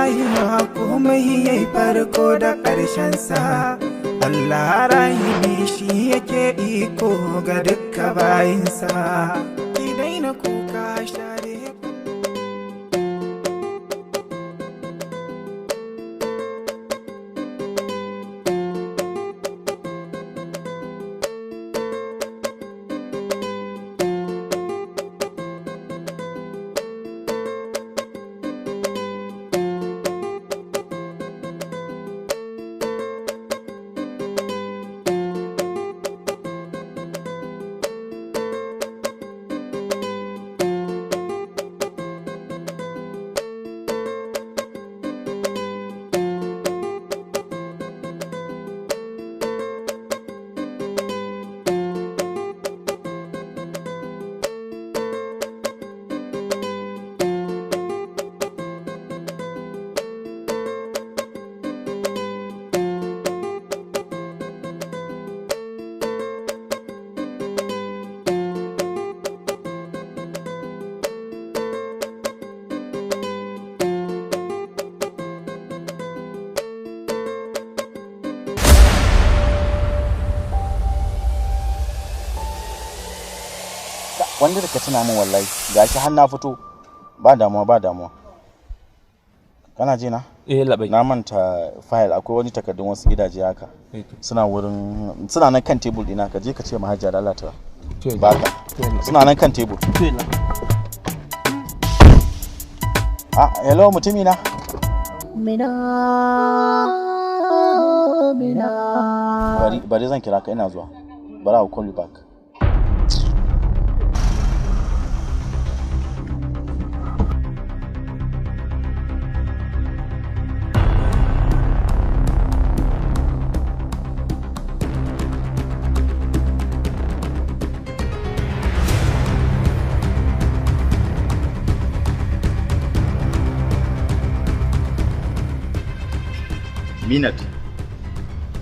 rayuwa komai yayi farko da ƙarshensa. Allah rahimi shi yake iko ga dukkan bayinsa. Ki daina kuka share wanda da ka tuna min wallahi gashi har na fito ba damuwa kana ji na labai na manta file akwai wani takardun wasu gidaje haka suna nan kan table dina ka je ka ce mahajja da Allah ta baka suna nan kan table hello mutumi na bari zan kira ka ina zuwa bara I'll call you back.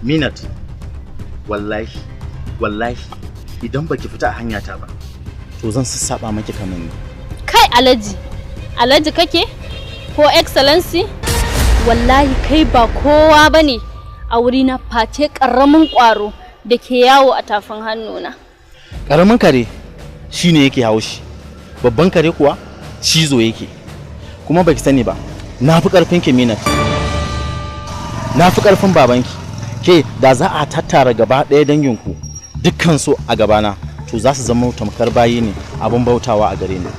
Minat wallahi idan baki fita a hanyata ba to zan sassaba maki kamanni. Kai Alhaji kake ko excellency wallahi kai ba kowa bane a wuri na face karamin kwaro da ke yawo a tafin hannuna. Karamin kare shine yake haushi, babban kare kuwa cizo yake. Kuma baki sani ba na fi karfin ki Minat, na fi karfin babanki. Ke da za a tattara gaba ɗaya danginku dukkan su a gabana to za su zama tamkar bayi ne abin bautawa a gare ni.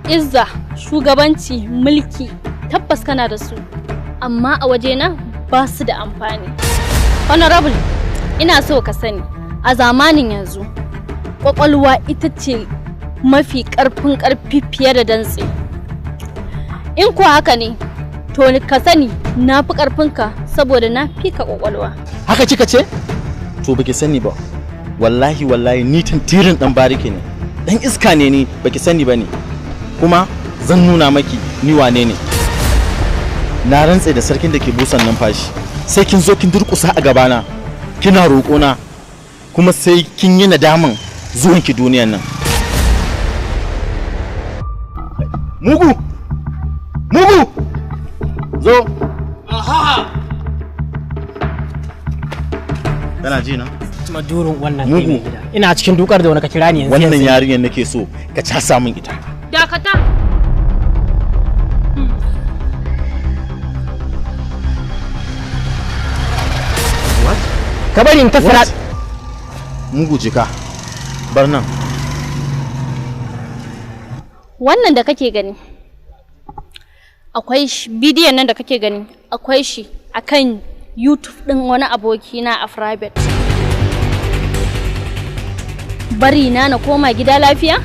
Izza, shugabanci, mulki tabbas kana da su amma a wajena ba su da amfani. Honorable, ina so ka sani a zamanin yanzu kwakwalwa ita ce mafi karfin karfi fiye da dantse. In kuwa haka ne to ka sani na fi karfinka saboda na fi ka kwakwalwa. Haka kika ce? To baki sani ba. Wallahi ni tantirin dan bariki ne. Dan iska ne ni baki sani bane. Kuma zan nuna maki ni wane ne. Na rantse da sarkin da ke busan numfashi. Sai kin zo kin durkusa a gabana. Kina roƙona. Kuma sai kin yi nadaman zuwanki duniyan nan. Mugu! Zo! Aha! Kana ji na? Kuma durin wannan kai mai gida. Ina cikin dukar da wani ka kira ni yanzu. Wannan yarinyar nake so ka casa min ita. Dakata. What? Ka bari in tafira. Mugu jika. Bar nan. Wannan da kake gani. Akwai bidiyon nan da kake gani. Akwai shi akan YouTube din wani aboki na a private. Bari na koma gida lafiya?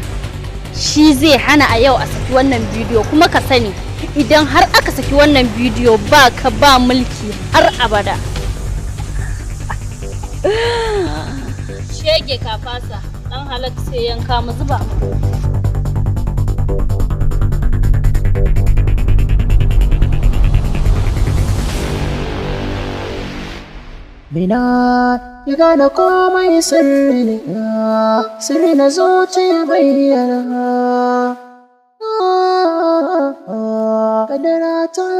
Shi zai hana a yau a saki wannan bidiyo kuma ka sani idan har aka saki wannan bidiyo ba ka ba mulki har abada. Shege ka fasa dan halak sai yanka mu zuba mu. Bina ya gane komai sirri na zuciya bayyana.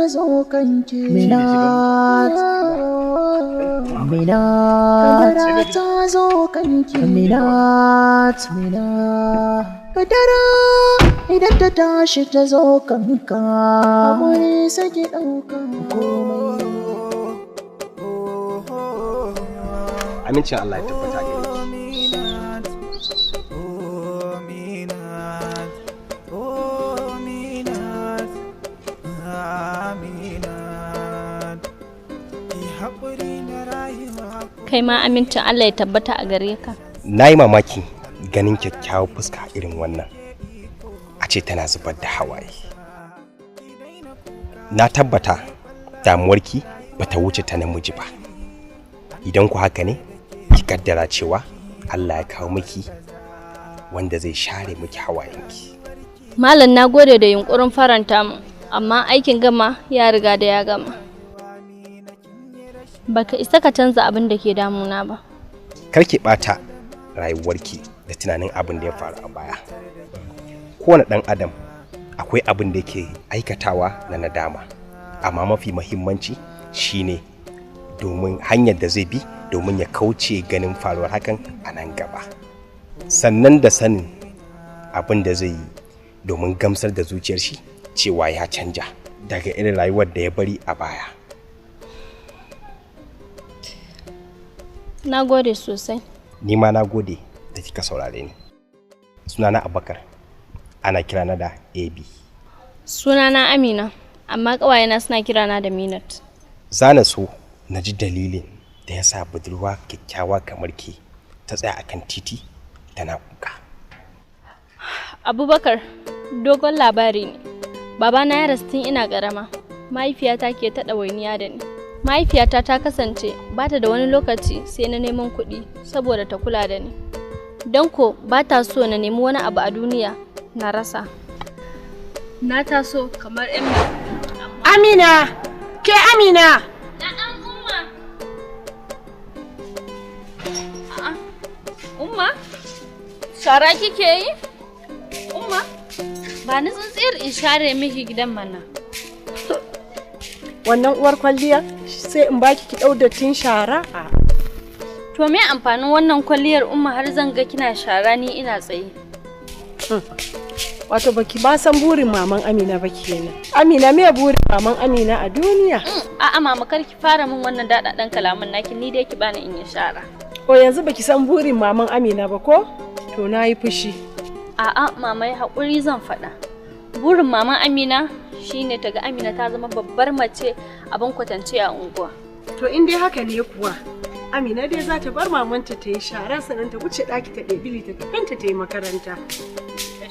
zo kanki Minat Kadara ta zo kanki Minat Kadara idan ta tashi ta zo kanka Amuri sake ɗauka komai. Amincin Allah ya tabbata gare ki. Kai ma amincin Allah ya tabbata a gare ka. Na yi mamaki ganin kyakkyawar fuska irin wannan. A ce tana zubar da hawaye. Na tabbata damuwarki bata wuce ta namiji ba. Idan ku haka ne, ki kaddara cewa Allah ya kawo miki wanda zai share miki hawayenki. Malam na gode da yunkurin faranta mu, amma aikin gama ya riga da ya gama. Baka isa ka canza abin da ke damuna ba. Kar ki bata rayuwarki da tunanin abin da ya faru a baya. Kowane ɗan adam akwai abin da yake aikatawa na nadama, amma mafi muhimmanci shine domin hanyar da zai bi domin ya kauce ganin faruwar hakan a nan gaba. Sannan da sanin abin da zai yi domin gamsar da zuciyar shi cewa ya canja daga irin rayuwar da ya bari a baya. Na gode sosai. Ni ma na gode da kika saurare ni. Sunana Abubakar, ana kirana da AB. Sunana Amina, amma ƙawayena suna kirana da Minat. Zana so na ji dalilin da ya sa budurwa kyakkyawa kamar ke ta tsaya akan titi tana kuka. Abubakar, dogon labari ne. Babana ya rasu tun ina ƙarama. Mahaifiyata ke ta ɗawainiya da ni. Mahaifiyata ta kasance ba ta da wani lokaci sai na neman kuɗi saboda ta kula da ni. Don ko ba ta so na nemi wani abu a duniya na rasa. Na taso kamar 'yan Amina! Ke Amina! Umma? Shara kike yi? Umma? Ba ni tsintsiyar in share miki gidan mana. Wannan uwar kwalliya sai in baki ki dau dattin shara? To me amfanin wannan kwalliyar Umma har zan ga kina shara ni ina tsaye? Wato baki ba san burin maman Amina ba kenan. Amina me burin maman Amina a duniya? A'a mama kar ki fara min wannan dadadan kalaman naki ni dai ki bani in yi shara. Ko yanzu baki san burin maman Amina ba ko? To nayi fushi. A'a mama ya hakuri zan faɗa. Burin maman Amina shine ta ga Amina ta zama babbar mace abin kwatance a unguwa. To in dai haka ne kuwa, Amina dai za ta bar mamanta ta yi shara sannan ta wuce ɗaki ta ɗebi littattafanta ta yi makaranta.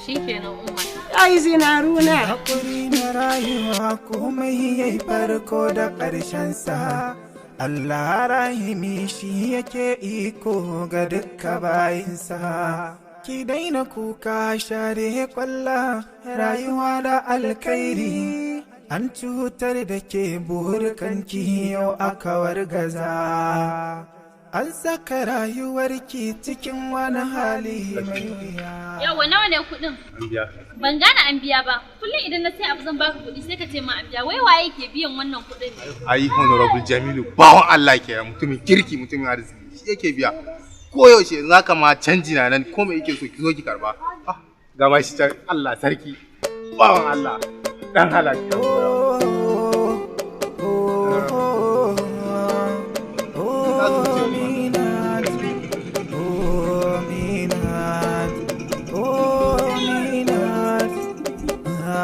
Shi kenan Umma. Ai zinaruna. Hakuri na rayuwa komai yayi farko da ƙarshensa. Allah rahimi shi yake iko ga dukka bayinsa. Ki daina kuka share kwalla rayuwa da alkhairi. An cutar da ke burkanki yau aka wargaza. An saka rayuwarki cikin wani hali mai wuya. Yawa nawa ne kuɗin? An biya. Ban gane an biya ba. Kullum idan na sai abu zan baka kuɗi sai ka ce ma an biya. Wai waye ke biyan wannan kuɗin ne? Ai honorable Jamilu bawan Allah ke mutumin kirki mutumin arziki shi yake biya. Koyaushe yanzu haka ma canji na nan ko me yake so ki zo ki karba. Ga ma shi can Allah sarki bawan Allah dan halaka.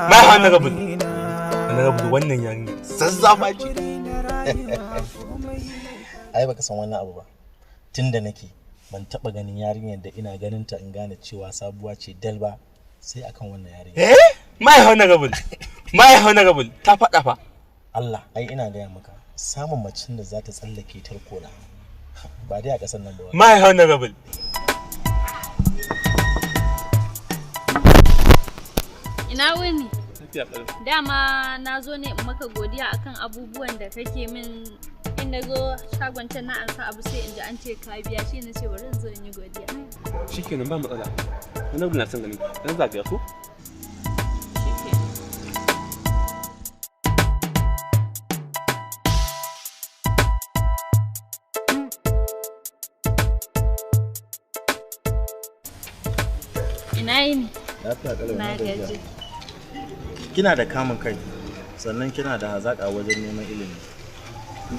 Mai honorable wannan yarinya zazzafa ce. Ai baka san wannan abu ba. Tunda nake ban taba ganin yarinyar da ina ganin ta in gane cewa sabuwa ce dal ba sai akan wannan yarinya. Mai honorable ta faɗa fa. Allah ai ina gaya maka samun macin da za ta tsallake tarkona ba dai a ƙasar nan ba. Mai honorable. Ina wuni? Dama na zo ne in maka godiya akan abubuwan da kake min. In na zo shagon can na ansa abu sai in ji an ce ka biya shi na ce bari in zo in yi godiya. Shikenan ba matsala. Wannan na son gani. Dan zagaya ko? Shikenan. yini? Lafiya kalau na gaji. Kina da kamun kai sannan kina da hazaka wajen neman ilimi.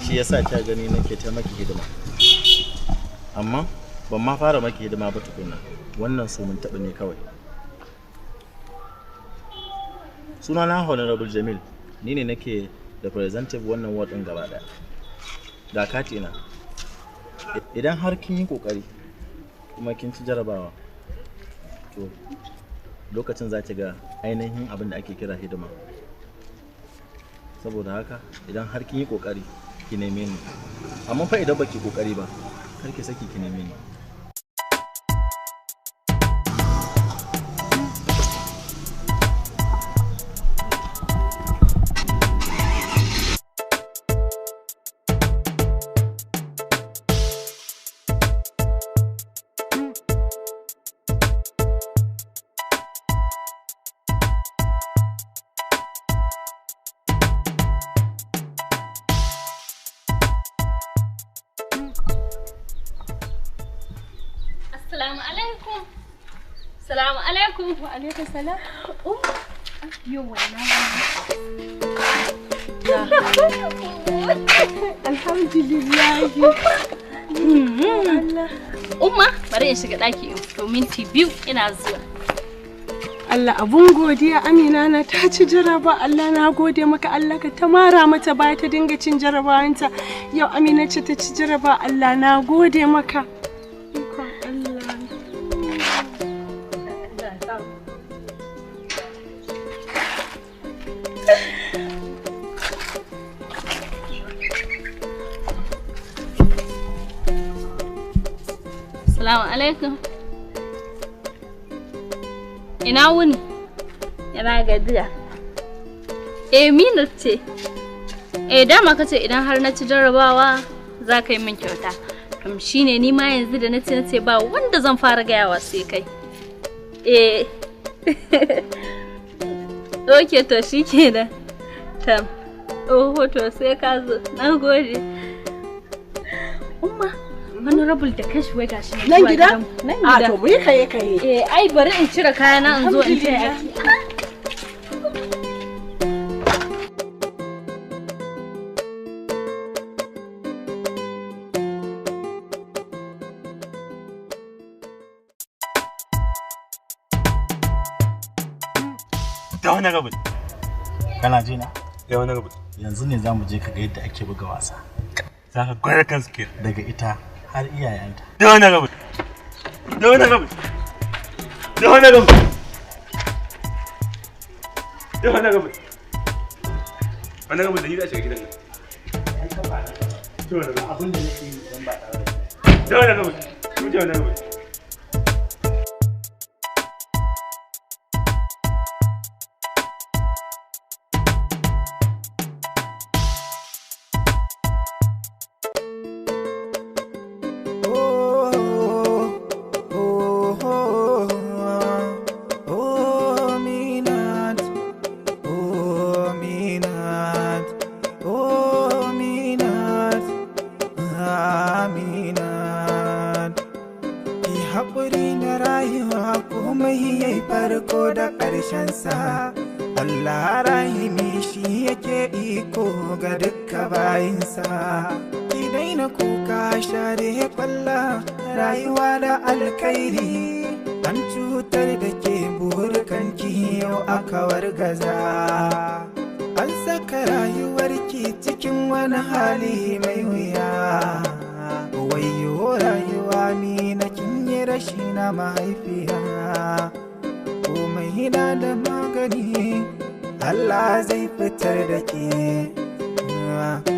Shi yasa kika gani nake ta maki hidima. Amma ban ma fara maki hidima ba tukunna. Wannan su mun taɓa ne kawai. Sunana Honorable Jamil. Ni ne nake representative wannan ward din gaba daya. Ga kati na. Idan har kin yi kokari kuma kin ci jarabawa to lokacin za ki ga ainihin abin da ake kira hidima. Saboda haka idan har kin yi kokari ki neme ni. Amma fa idan baki kokari ba kar ki saki ki neme ni. Assalamu alaikum. Assalamu alaikum. Wa alaikum salam. Yo Alhamdulillah. Umma, bari in shiga daki in fito minti 2 ina zuwa. Allah abun godiya Amina na ta ci jaraba. Allah na gode maka. Allah ka tamara mata baya ta dinga cin jarabawanta. Yau Amina ce ta ci jaraba. Allah na gode maka. Assalamu alaikum. Ina wuni? Ina gajiya. Minat ce. Dama kace idan har na ci jarabawa za ka yi min kyauta. Kam shine ni ma yanzu da nace ba wanda zan fara gayawa sai kai. Okay to shikenan. Tam. To sai ka zo. Nagode. Umma Honorable da kashi wai gashi nan gida? Nan gida. To mu yi kaye. Ai bari in cire kayana in zo in taya aiki. Da wani rabin. Kana ji na? Da wani rabin. Yanzu ne zamu je ka ga yadda ake buga wasa. Za ka gwada kan skill. Daga ita har iyayenta. Da wani rabin. Da wani rabin. Da wani rabin. Da wani rabin. Wani rabin da yi za a shiga gidan nan. Da wani rabin. Abin da nake yi don ba tare da. Da wani rabin. Da wani rabin. Allah rahimi shi yake iko ga dukkan bayinsa. Ki daina kuka share kwalla rayuwa da alkhairi. An cutar da ke burkanki yau aka wargaza. An saka rayuwarki cikin wani hali mai wuya. Wayo rayuwa mina kin yi rashi na mahaifiya. Komai na da magani Allah zai fitar da ke.